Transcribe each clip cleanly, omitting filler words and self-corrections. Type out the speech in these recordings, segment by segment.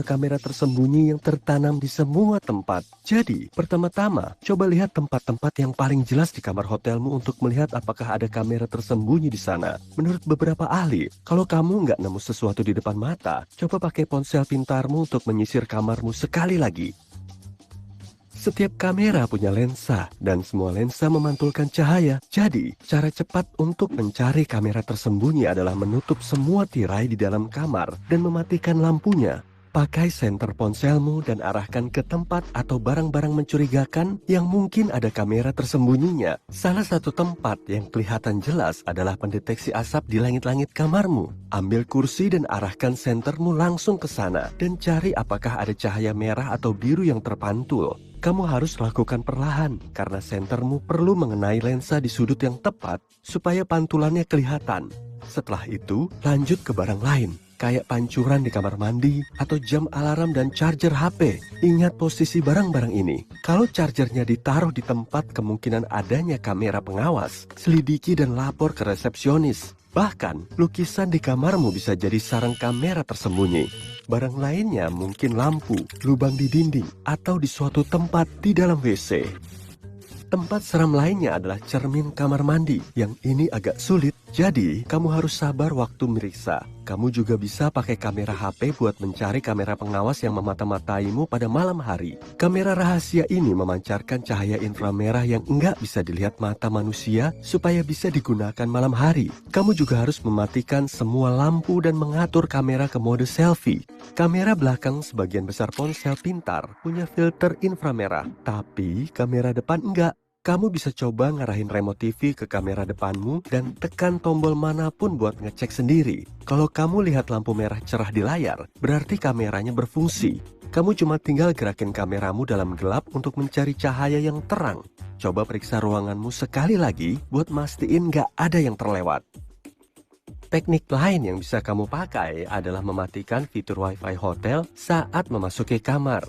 kamera tersembunyi yang tertanam di semua tempat. Jadi, pertama-tama, coba lihat tempat-tempat yang paling jelas di kamar hotelmu untuk melihat apakah ada kamera tersembunyi di sana. Menurut beberapa ahli, kalau kamu nggak nemu sesuatu di depan mata, coba pakai ponsel pintarmu untuk menyisir kamarmu sekali lagi. Setiap kamera punya lensa, dan semua lensa memantulkan cahaya. Jadi, cara cepat untuk mencari kamera tersembunyi adalah menutup semua tirai di dalam kamar dan mematikan lampunya. Pakai senter ponselmu dan arahkan ke tempat atau barang-barang mencurigakan yang mungkin ada kamera tersembunyinya. Salah satu tempat yang kelihatan jelas adalah pendeteksi asap di langit-langit kamarmu. Ambil kursi dan arahkan sentermu langsung ke sana dan cari apakah ada cahaya merah atau biru yang terpantul. Kamu harus lakukan perlahan karena sentermu perlu mengenai lensa di sudut yang tepat supaya pantulannya kelihatan. Setelah itu, lanjut ke barang lain, kayak pancuran di kamar mandi atau jam alarm dan charger HP. Ingat posisi barang-barang ini. Kalau chargernya ditaruh di tempat kemungkinan adanya kamera pengawas, selidiki dan lapor ke resepsionis. Bahkan, lukisan di kamarmu bisa jadi sarang kamera tersembunyi. Barang lainnya mungkin lampu, lubang di dinding, atau di suatu tempat di dalam WC. Tempat seram lainnya adalah cermin kamar mandi, yang ini agak sulit, jadi kamu harus sabar waktu meriksa. Kamu juga bisa pakai kamera HP buat mencari kamera pengawas yang memata-mataimu pada malam hari. Kamera rahasia ini memancarkan cahaya inframerah yang enggak bisa dilihat mata manusia supaya bisa digunakan malam hari. Kamu juga harus mematikan semua lampu dan mengatur kamera ke mode selfie. Kamera belakang sebagian besar ponsel pintar punya filter inframerah, tapi kamera depan enggak. Kamu bisa coba ngarahin remote TV ke kamera depanmu dan tekan tombol manapun buat ngecek sendiri. Kalau kamu lihat lampu merah cerah di layar, berarti kameranya berfungsi. Kamu cuma tinggal gerakin kameramu dalam gelap untuk mencari cahaya yang terang. Coba periksa ruanganmu sekali lagi buat mastiin nggak ada yang terlewat. Teknik lain yang bisa kamu pakai adalah mematikan fitur Wi-Fi hotel saat memasuki kamar.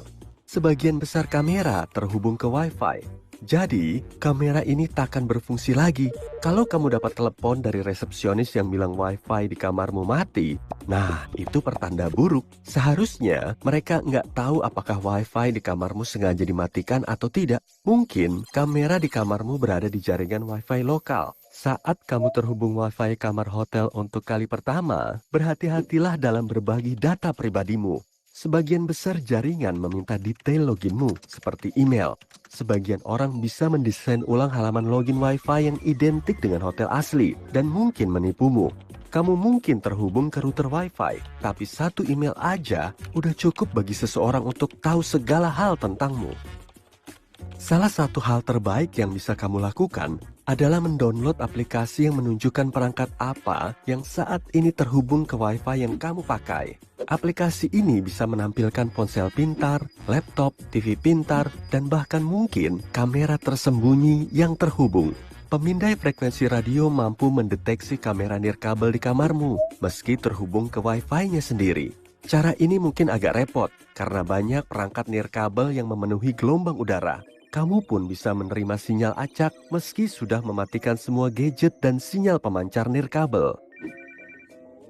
Sebagian besar kamera terhubung ke Wi-Fi. Jadi, kamera ini takkan berfungsi lagi. Kalau kamu dapat telepon dari resepsionis yang bilang Wi-Fi di kamarmu mati, nah itu pertanda buruk. Seharusnya mereka nggak tahu apakah Wi-Fi di kamarmu sengaja dimatikan atau tidak. Mungkin kamera di kamarmu berada di jaringan Wi-Fi lokal. Saat kamu terhubung Wi-Fi kamar hotel untuk kali pertama, berhati-hatilah dalam berbagi data pribadimu. Sebagian besar jaringan meminta detail loginmu, seperti email. Sebagian orang bisa mendesain ulang halaman login Wi-Fi yang identik dengan hotel asli dan mungkin menipumu. Kamu mungkin terhubung ke router Wi-Fi, tapi satu email aja udah cukup bagi seseorang untuk tahu segala hal tentangmu. Salah satu hal terbaik yang bisa kamu lakukan adalah mendownload aplikasi yang menunjukkan perangkat apa yang saat ini terhubung ke Wi-Fi yang kamu pakai. Aplikasi ini bisa menampilkan ponsel pintar, laptop, TV pintar, dan bahkan mungkin kamera tersembunyi yang terhubung. Pemindai frekuensi radio mampu mendeteksi kamera nirkabel di kamarmu, meski terhubung ke Wi-Fi-nya sendiri. Cara ini mungkin agak repot, karena banyak perangkat nirkabel yang memenuhi gelombang udara. Kamu pun bisa menerima sinyal acak meski sudah mematikan semua gadget dan sinyal pemancar nirkabel.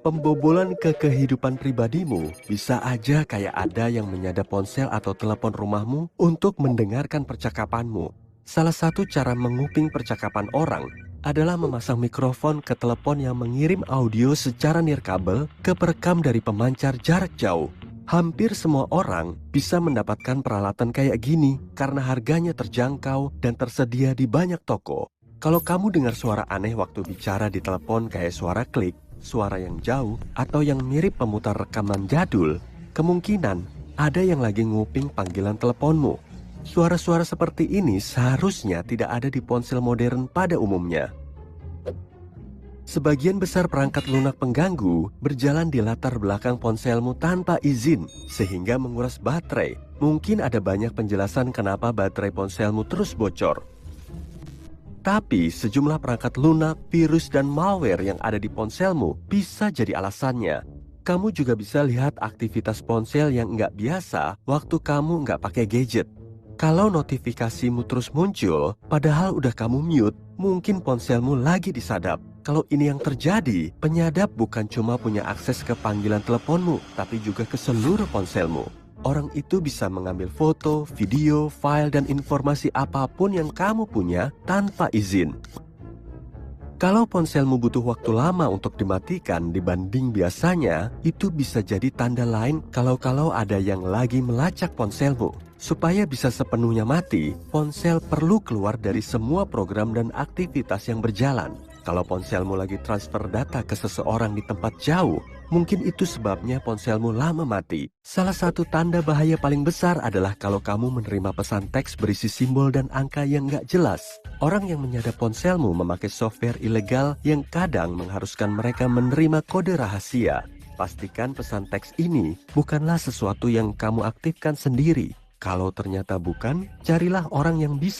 Pembobolan ke kehidupan pribadimu bisa aja kayak ada yang menyadap ponsel atau telepon rumahmu untuk mendengarkan percakapanmu. Salah satu cara menguping percakapan orang adalah memasang mikrofon ke telepon yang mengirim audio secara nirkabel ke perekam dari pemancar jarak jauh. Hampir semua orang bisa mendapatkan peralatan kayak gini karena harganya terjangkau dan tersedia di banyak toko. Kalau kamu dengar suara aneh waktu bicara di telepon kayak suara klik, suara yang jauh, atau yang mirip pemutar rekaman jadul, kemungkinan ada yang lagi nguping panggilan teleponmu. Suara-suara seperti ini seharusnya tidak ada di ponsel modern pada umumnya. Sebagian besar perangkat lunak pengganggu berjalan di latar belakang ponselmu tanpa izin, sehingga menguras baterai. Mungkin ada banyak penjelasan kenapa baterai ponselmu terus bocor. Tapi sejumlah perangkat lunak, virus, dan malware yang ada di ponselmu bisa jadi alasannya. Kamu juga bisa lihat aktivitas ponsel yang nggak biasa waktu kamu nggak pakai gadget. Kalau notifikasimu terus muncul, padahal udah kamu mute, mungkin ponselmu lagi disadap. Kalau ini yang terjadi, penyadap bukan cuma punya akses ke panggilan teleponmu, tapi juga ke seluruh ponselmu. Orang itu bisa mengambil foto, video, file, dan informasi apapun yang kamu punya tanpa izin. Kalau ponselmu butuh waktu lama untuk dimatikan dibanding biasanya, itu bisa jadi tanda lain kalau ada yang lagi melacak ponselmu. Supaya bisa sepenuhnya mati, ponsel perlu keluar dari semua program dan aktivitas yang berjalan. Kalau ponselmu lagi transfer data ke seseorang di tempat jauh, mungkin itu sebabnya ponselmu lama mati. Salah satu tanda bahaya paling besar adalah kalau kamu menerima pesan teks berisi simbol dan angka yang nggak jelas. Orang yang menyadap ponselmu memakai software ilegal yang kadang mengharuskan mereka menerima kode rahasia. Pastikan pesan teks ini bukanlah sesuatu yang kamu aktifkan sendiri. Kalau ternyata bukan, carilah orang yang bisa